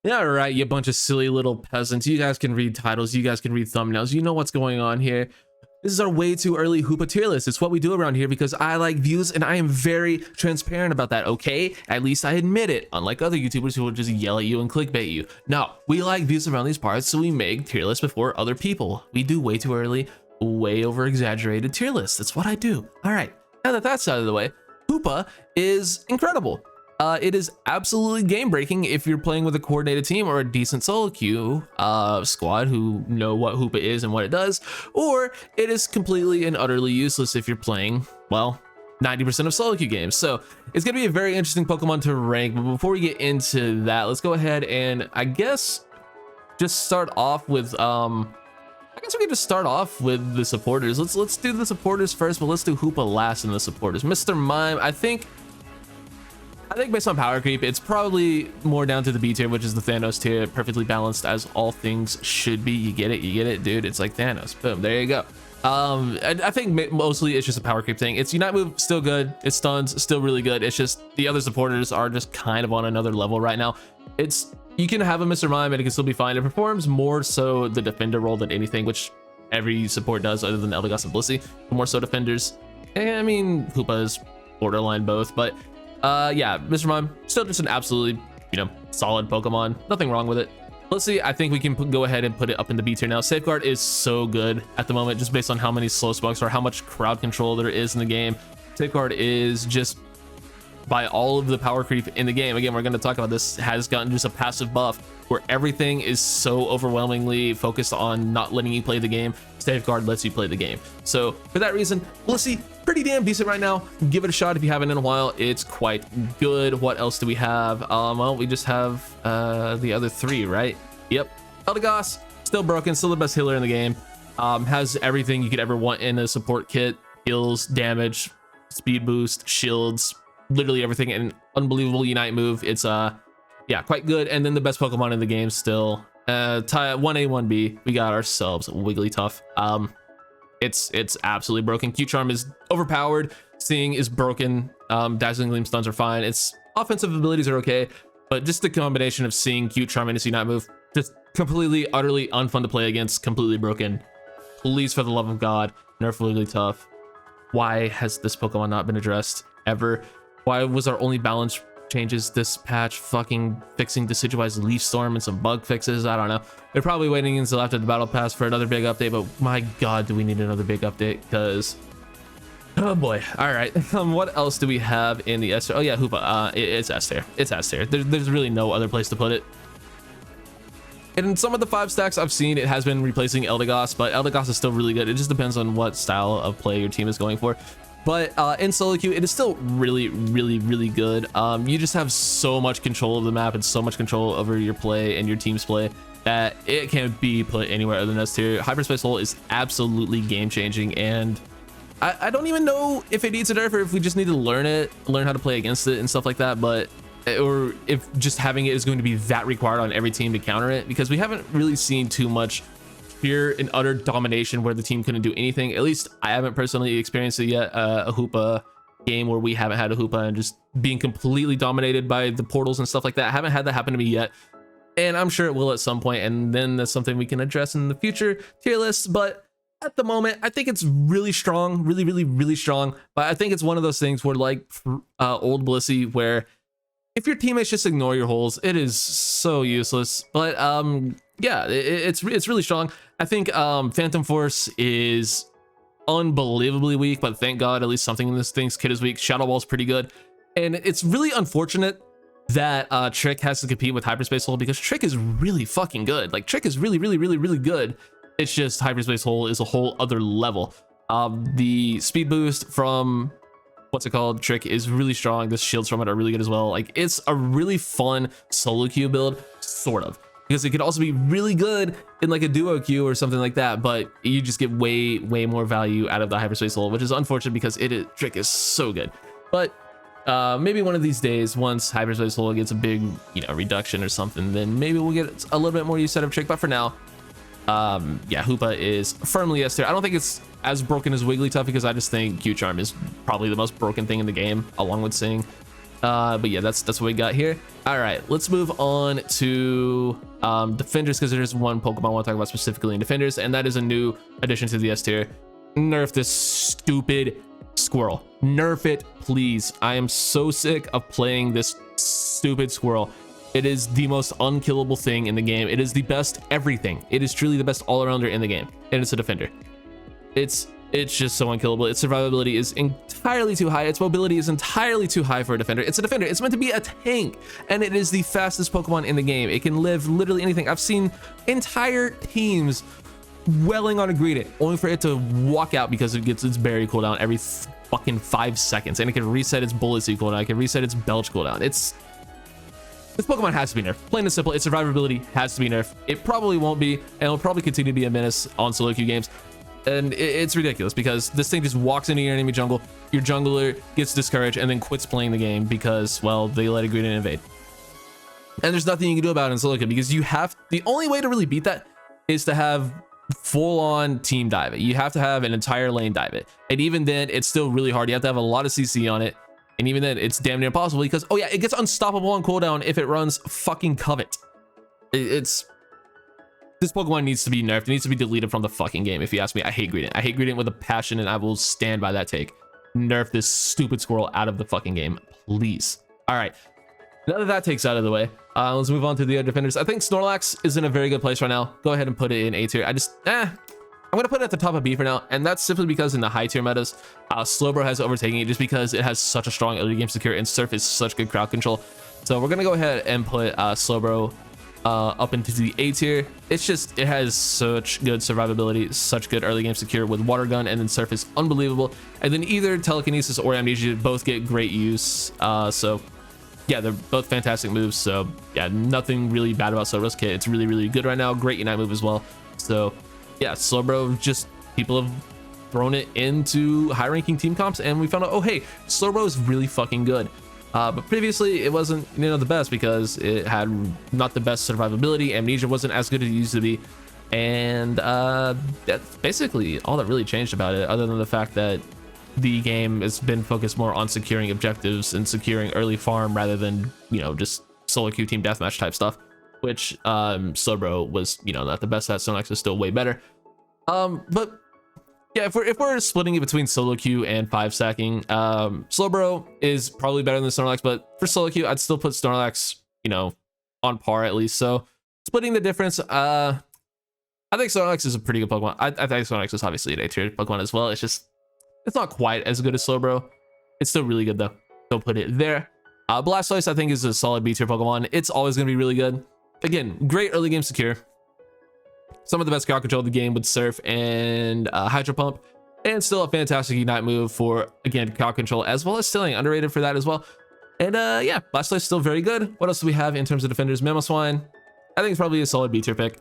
Yeah, right, you bunch of silly little peasants. You guys can read titles, you guys can read thumbnails, you know what's going on here. This is our way too early Hoopa tier list. It's what we do around here because I like views and I am very transparent about that, okay? At least I admit it, unlike other YouTubers who will just yell at you and clickbait you. No, we like views around these parts, so we make tier lists before other people. We do way too early, way over exaggerated tier lists. That's what I do. All right, now that that's out of the way, Hoopa is incredible. It is absolutely game breaking if you're playing with a coordinated team or a decent solo queue squad who know what Hoopa is and what it does, or it is completely and utterly useless if you're playing, well, 90% of solo queue games. So it's gonna be a very interesting Pokemon to rank. But before we get into that, let's go ahead and I guess just start off with I guess we could just start off with the supporters. Let's do the supporters first, but let's do Hoopa last in the supporters. Mr. Mime, I think based on power creep, it's probably more down to the B tier, which is the Thanos tier, perfectly balanced as all things should be. You get it, dude. It's like Thanos. Boom, there you go. I think mostly it's just a power creep thing. Its Unite move still good. Its stuns still really good. It's just the other supporters are just kind of on another level right now. You can have a Mr. Mime and it can still be fine. It performs more so the defender role than anything, which every support does other than Eldegoss and Blissey. More so defenders. And I mean, Hoopa is borderline both, but yeah, Mr. Mime, still just an absolutely, solid Pokemon. Nothing wrong with it. Let's see, I think we can go ahead and put it up in the B tier now. Safeguard is so good at the moment, just based on how many slow smokes or how much crowd control there is in the game. Safeguard is just, by all of the power creep in the game, again, we're going to talk about this, has gotten just a passive buff where everything is so overwhelmingly focused on not letting you play the game. Safeguard lets you play the game. So for that reason, Blissey, pretty damn decent right now. Give it a shot if you haven't in a while. It's quite good. What else do we have? Well, we just have the other three, right? Yep. Eldegoss, still broken, still the best healer in the game. Has everything you could ever want in a support kit. Heals, damage, speed boost, shields, literally everything. An unbelievable Unite move. It's yeah, quite good. And then the best Pokemon in the game still. 1A, 1B, we got ourselves Wigglytuff. It's absolutely broken. Q-Charm is overpowered. Seeing is broken. Dazzling Gleam stuns are fine. Its offensive abilities are okay, but just the combination of Seeing, Q-Charm, and its Unite move, just completely, utterly unfun to play against. Completely broken. Please, for the love of God, nerf Wigglytuff. Why has this Pokemon not been addressed ever? Why was our only balance changes this patch fucking fixing Decidueye's Leaf Storm and some bug fixes? I don't know. They're probably waiting until after the battle pass for another big update, but my god, do we need another big update? Because oh boy. All right. What else do we have in the S tier? Oh yeah, Hoopa. It's S tier. It's S tier. There's really no other place to put it. And in some of the 5 stacks I've seen, it has been replacing Eldegoss, but Eldegoss is still really good. It just depends on what style of play your team is going for. But in solo queue, it is still really, really, really good. You just have so much control of the map and so much control over your play and your team's play that it can't be put anywhere other than S tier. Hyperspace Hole is absolutely game changing, and I don't even know if it needs a nerf or if we just need to learn how to play against it and stuff like that. But or if just having it is going to be that required on every team to counter it, because we haven't really seen too much pure and utter domination where the team couldn't do anything. At least I haven't personally experienced it yet. A Hoopa game where we haven't had a Hoopa and just being completely dominated by the portals and stuff like that. I haven't had that happen to me yet, and I'm sure it will at some point, and then that's something we can address in the future tier lists. But at the moment, I think it's really strong, really, really, really strong. But I think it's one of those things where, like old Blissey, where if your teammates just ignore your holes, it is so useless. But yeah, it's really strong. I think Phantom Force is unbelievably weak, but thank God at least something in this thing's kit is weak. Shadow Ball's pretty good, and it's really unfortunate that Trick has to compete with Hyperspace Hole, because Trick is really fucking good. Like, Trick is really, really, really, really good. It's just Hyperspace Hole is a whole other level. The speed boost from what's it called, Trick, is really strong. The shields from it are really good as well. Like, it's a really fun solo queue build, sort of, because it could also be really good in like a duo queue or something like that, but you just get way more value out of the Hyperspace Hole, which is unfortunate because Trick is so good. But maybe one of these days, once Hyperspace Hole gets a big reduction or something, then maybe we'll get a little bit more use out of Trick. But for now, yeah, Hoopa is firmly S tier. I don't think it's as broken as Wigglytuff, because I just think Q-Charm is probably the most broken thing in the game, along with Sing. But yeah, that's what we got here. All right, let's move on to defenders, because there's one Pokemon I want to talk about specifically in defenders, and that is a new addition to the S tier. Nerf this stupid squirrel. Nerf it, please. I am so sick of playing this stupid squirrel. It is the most unkillable thing in the game. It is the best everything. It is truly the best all-arounder in the game, and it's a defender. It's just so unkillable. Its survivability is entirely too high. Its mobility is entirely too high for a defender. It's a defender. It's meant to be a tank, and it is the fastest Pokemon in the game. It can live literally anything. I've seen entire teams welling on a Greedent, only for it to walk out because it gets its berry cooldown every fucking 5 seconds, and it can reset its bullet seed cooldown. It can reset its belch cooldown. This Pokemon has to be nerfed. Plain and simple, its survivability has to be nerfed. It probably won't be, and it'll probably continue to be a menace on solo queue games. And it's ridiculous because this thing just walks into your enemy jungle, your jungler gets discouraged and then quits playing the game because, well, they let a Greedent invade. And there's nothing you can do about it in solo queue, because the only way to really beat that is to have full-on team dive it. You have to have an entire lane dive it, and even then it's still really hard. You have to have a lot of CC on it, and even then it's damn near impossible because, oh yeah, it gets unstoppable on cooldown if it runs fucking Covet. This Pokemon needs to be nerfed. It needs to be deleted from the fucking game, if you ask me. I hate Greedent. I hate Greedent with a passion, and I will stand by that take. Nerf this stupid squirrel out of the fucking game, please. All right, now that take's out of the way, let's move on to the other defenders. I think Snorlax is in a very good place right now. Go ahead and put it in A tier. I'm gonna put it at the top of B for now, and that's simply because in the high tier metas, Slowbro has overtaken it just because it has such a strong early game secure, and Surf is such good crowd control. So we're gonna go ahead and put Slowbro up into the A tier. It has such good survivability, such good early game secure with Water Gun, and then Surf is unbelievable. And then either Telekinesis or Amnesia both get great use. So yeah, they're both fantastic moves. So yeah, nothing really bad about Slowbro's kit. It's really, really good right now. Great Unite move as well. So yeah, Slowbro, just people have thrown it into high ranking team comps, and we found out, oh hey, Slowbro is really fucking good. But previously it wasn't, the best because it had not the best survivability. Amnesia wasn't as good as it used to be, and that's basically all that really changed about it, other than the fact that the game has been focused more on securing objectives and securing early farm rather than, just solo queue team deathmatch type stuff, which Slowbro was, not the best at. Snorlax is still way better. But yeah, if we're splitting it between solo queue and 5 stacking, Slowbro is probably better than Snorlax, but for solo queue, I'd still put Snorlax, on par at least. So splitting the difference, I think Snorlax is a pretty good Pokemon. I think Snorlax is obviously an A tier Pokemon as well. It's not quite as good as Slowbro. It's still really good though. Don't put it there. Blastoise, I think, is a solid B tier Pokemon. It's always going to be really good. Again, great early game secure. Some of the best crowd control of the game with Surf and Hydro Pump, and still a fantastic Unite move for, again, crowd control, as well as Stealing, underrated for that as well. And yeah, Blastoise is still very good. What else do we have in terms of defenders? Mamoswine, I think it's probably a solid B tier pick.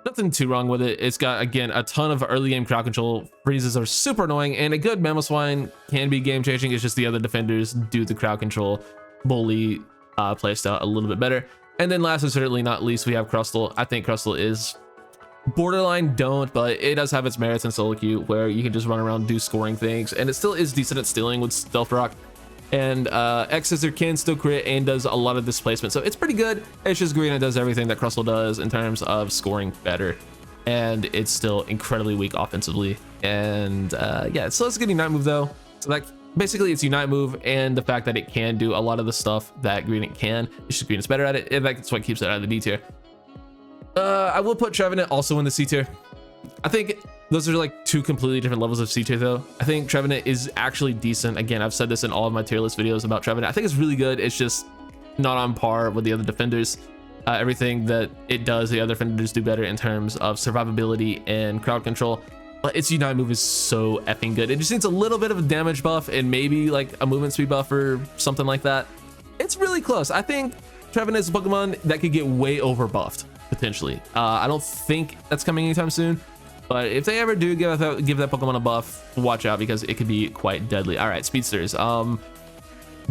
Nothing too wrong with it. It's got, again, a ton of early game crowd control. Freezes are super annoying, and a good Mamoswine can be game changing. It's just the other defenders do the crowd control bully playstyle a little bit better. And then last and certainly not least, we have Crustal. I think Crustal is borderline but it does have its merits in solo queue, where you can just run around, do scoring things, and it still is decent at stealing with Stealth Rock. And X Scissor can still crit and does a lot of displacement, so it's pretty good. It's just green and does everything that Crustal does in terms of scoring better, and it's still incredibly weak offensively. And yeah, so it's a good Unite move though. So like basically it's Unite move and the fact that it can do a lot of the stuff that Greedent can. It's just Greedent's better at it, and that's what keeps it out of the D tier. I will put Trevenant also in the C tier. I think those are like two completely different levels of C tier though. I think Trevenant is actually decent. Again, I've said this in all of my tier list videos about Trevenant. I think it's really good. It's just not on par with the other defenders. Everything that it does, the other defenders do better in terms of survivability and crowd control. But its Unite move is so effing good. It just needs a little bit of a damage buff and maybe like a movement speed buff or something like that. It's really close. I think Trevenant is a Pokemon that could get way over buffed potentially. I don't think that's coming anytime soon, but if they ever do give that Pokemon a buff, watch out because it could be quite deadly. All right, Speedsters.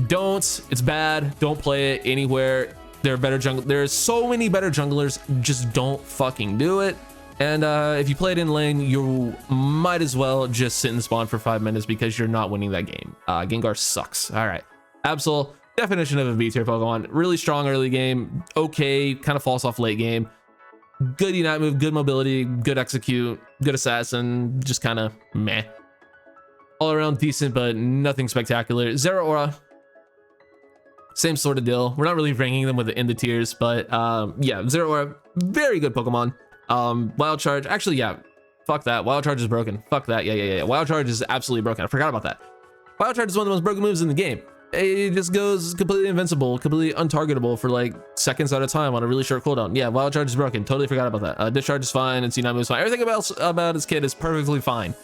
It's bad. Don't play it anywhere. There are better there's so many better junglers. Just don't fucking do it. And if you play it in lane, you might as well just sit and spawn for 5 minutes because you're not winning that game. Gengar sucks. All right, Absol. definition of a B tier Pokemon. Really strong early game, okay, kind of falls off late game. Good Unite move, good mobility, good execute, good assassin, just kind of meh. All around decent, but nothing spectacular. Zero Aura, same sort of deal. We're not really ranking them in the tiers, but yeah, Zero Aura, very good Pokemon. Wild Charge, actually, yeah, fuck that. Wild Charge is broken. Fuck that. Yeah. Wild Charge is absolutely broken. I forgot about that. Wild Charge is one of the most broken moves in the game. It just goes completely invincible, completely untargetable for like seconds at a time on a really short cooldown. Yeah, Wild Charge is broken. Totally forgot about that. Discharge is fine. Its Unite move is fine. Everything else about its kit is perfectly fine.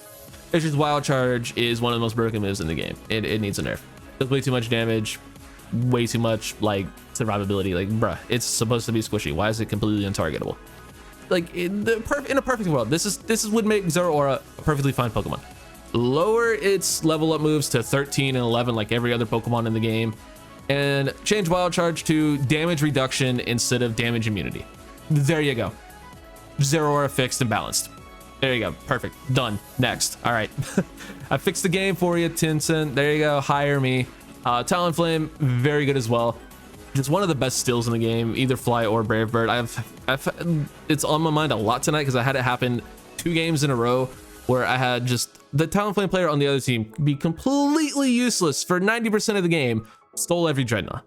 It's just Wild Charge is one of the most broken moves in the game. It needs a nerf. Does way too much damage, way too much like survivability. Like, bruh, it's supposed to be squishy. Why is it completely untargetable? Like in a perfect world, this would make Zero Aura a perfectly fine Pokemon. Lower its level up moves to 13 and 11 like every other Pokemon in the game, and change Wild Charge to damage reduction instead of damage immunity. There you go. Zero Aura fixed and balanced. There you go. Perfect. Done. Next. All right. I fixed the game for you, Tencent. There you go. Hire me. Talonflame, very good as well. Just one of the best stills in the game, either Fly or Brave Bird. It's on my mind a lot tonight because I had it happen 2 games in a row where I had just the Talonflame player on the other team be completely useless for 90% of the game, stole every Dreadnought.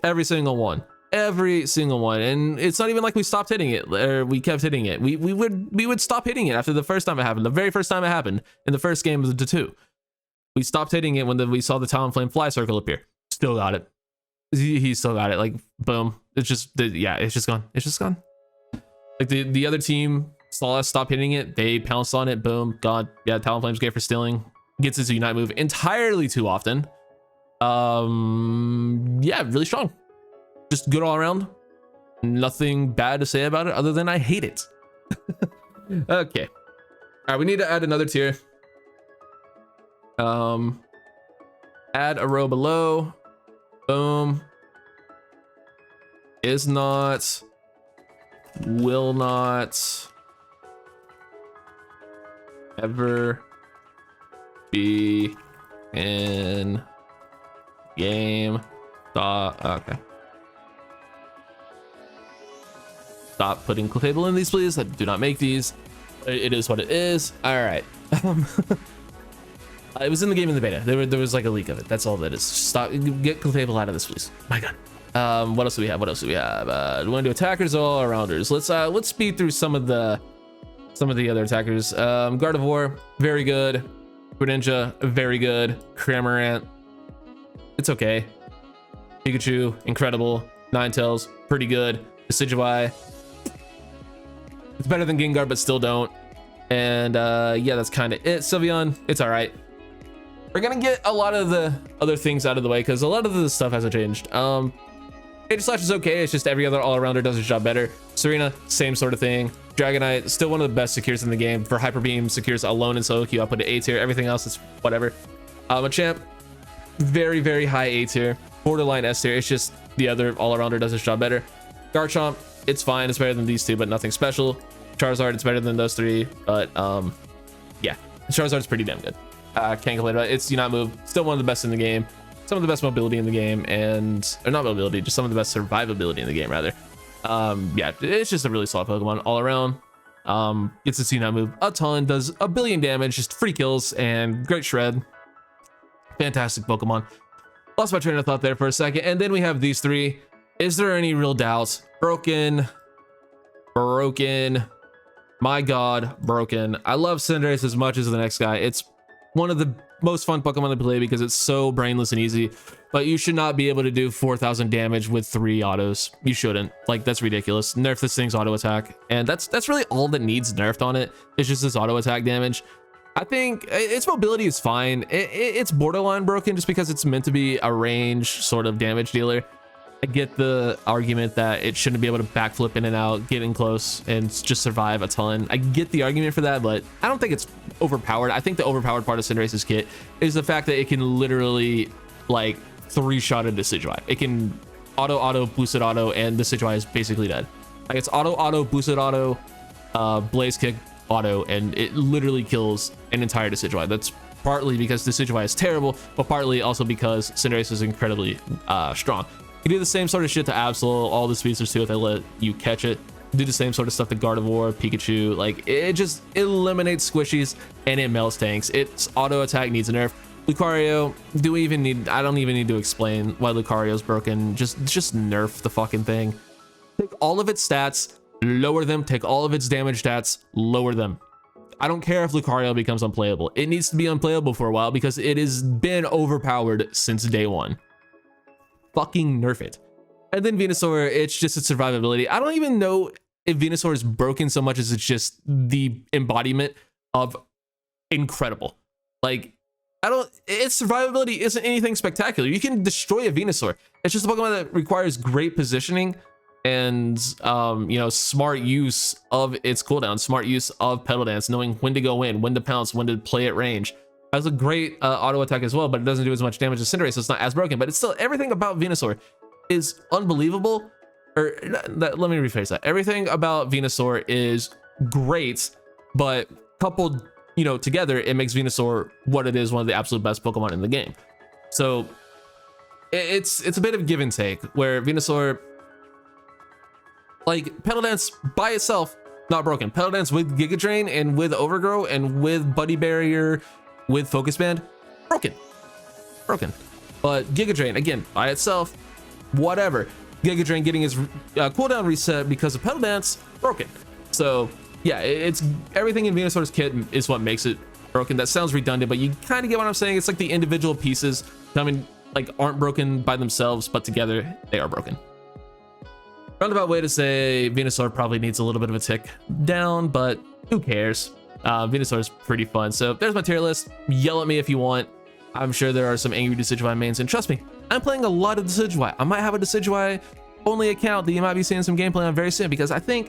Every single one. And it's not even like we stopped hitting it, or we kept hitting it. We would stop hitting it after the first time it happened. The very first time it happened in the first game of the 2. We stopped hitting it when we saw the Talonflame fly circle appear. Still got it. He still got it. Like, boom. It's just, yeah, it's just gone. It's just gone. Like the other team saw us stop hitting it. They pounced on it. Boom. Gone. Yeah, Talonflame's great for stealing. Gets his Unite move entirely too often. Yeah, really strong. Just good all around. Nothing bad to say about it other than I hate it. Okay. All right, we need to add another tier. Add a row below. Boom. Is not, will not ever be in game. Okay. Stop putting clip table in these, please. I do not make these. It is what it is. All right. It was in the game in the beta. There was like a leak of it. That's all that is. Stop. Get clip table out of this, please. My God. What else do we have? We want to do attackers or all arounders? Let's speed through some of the other attackers. Gardevoir, very good. Greninja, very good. Cramorant, it's okay. Pikachu, incredible. Ninetales, pretty good. Decidueye, it's better than Gengar, but still don't. And yeah, that's kind of it. Sylveon, it's all right. We're gonna get a lot of the other things out of the way because a lot of the stuff hasn't changed. Slash is okay. It's just every other all-arounder does its job better. Serena, same sort of thing. Dragonite, still one of the best secures in the game. For Hyper Beam, secures alone in solo queue, I'll put it A tier. Everything else is whatever. Machamp, very, very high A tier. Borderline S tier. It's just the other all-arounder does its job better. Garchomp, it's fine. It's better than these two, but nothing special. Charizard, it's better than those three, but yeah, Charizard's pretty damn good. Can't complain about it. It's Unite move, still one of the best in the game. Some of the best mobility in the game, or not mobility, just some of the best survivability in the game, rather. Yeah, it's just a really solid Pokemon all around. Gets its Unite move a ton, does a billion damage, just free kills, and great shred. Fantastic Pokemon. Lost my train of thought there for a second, and then we have these three. Is there any real doubts? Broken. My God, broken. I love Cinderace as much as the next guy. It's one of the most fun Pokemon to play because it's so brainless and easy, but you should not be able to do 4,000 damage with 3 autos. You shouldn't. Like, that's ridiculous. Nerf this thing's auto attack, and that's really all that needs nerfed on it. It's just this auto attack damage. I think its mobility is fine. It's borderline broken just because it's meant to be a range sort of damage dealer. I get the argument that it shouldn't be able to backflip in and out, get in close, and just survive a ton. I get the argument for that, but I don't think it's overpowered. I think the overpowered part of Cinderace's kit is the fact that it can literally like 3-shot a Decidueye. It can auto, boosted auto, and Decidueye is basically dead. Like, it's auto, boosted auto, blaze kick, auto, and it literally kills an entire Decidueye. That's partly because Decidueye is terrible, but partly also because Cinderace is incredibly strong. You do the same sort of shit to Absol, all the speedsters too if they let you catch it. Do the same sort of stuff to Gardevoir, Pikachu. Like, it just eliminates squishies and it melts tanks. Its auto attack needs a nerf. Lucario, I don't even need to explain why Lucario's broken. Just nerf the fucking thing. Take all of its stats, lower them. Take all of its damage stats, lower them. I don't care if Lucario becomes unplayable. It needs to be unplayable for a while because it has been overpowered since day one. Fucking nerf it. And then Venusaur, it's just its survivability. I don't even know if Venusaur is broken so much as it's just the embodiment of incredible. Like, its survivability isn't anything spectacular. You can destroy a Venusaur. It's just a Pokemon that requires great positioning and, you know, smart use of its cooldown, smart use of Petal Dance, knowing when to go in, when to pounce, when to play at range. It has a great auto attack as well, but it doesn't do as much damage as Cinderace, so it's not as broken. But it's still, everything about Venusaur is unbelievable. Or let me rephrase that. Everything about Venusaur is great, but coupled, you know, together, it makes Venusaur what it is, one of the absolute best Pokemon in the game. So it's a bit of give and take, where Venusaur, like, Petal Dance by itself, not broken. Petal Dance with Giga Drain and with Overgrow and with Buddy Barrier, with Focus Band, broken. But Giga Drain, again, by itself, whatever. Giga Drain getting his cooldown reset because of Petal Dance, broken. So yeah, it's everything in Venusaur's kit is what makes it broken. That sounds redundant, but you kind of get what I'm saying. It's like the individual pieces, I mean, like, aren't broken by themselves, but together they are broken. Roundabout way to say Venusaur probably needs a little bit of a tick down, but who cares? Venusaur is pretty fun. So there's my tier list. Yell at me if you want. I'm sure there are some angry Decidueye mains, and trust me, I'm playing a lot of Decidueye. I might have a Decidueye only account that you might be seeing some gameplay on very soon, because I think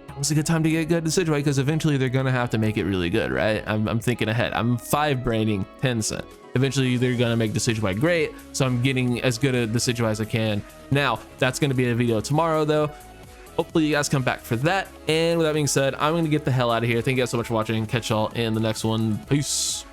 it was a good time to get good Decidueye, because eventually they're gonna have to make it really good, right? I'm thinking ahead. I'm 5-braining Tencent. Eventually they're gonna make Decidueye great, so I'm getting as good a Decidueye as I can. Now, that's gonna be a video tomorrow though. Hopefully you guys come back for that. And with that being said, I'm gonna get the hell out of here. Thank you guys so much for watching. Catch y'all in the next one. Peace.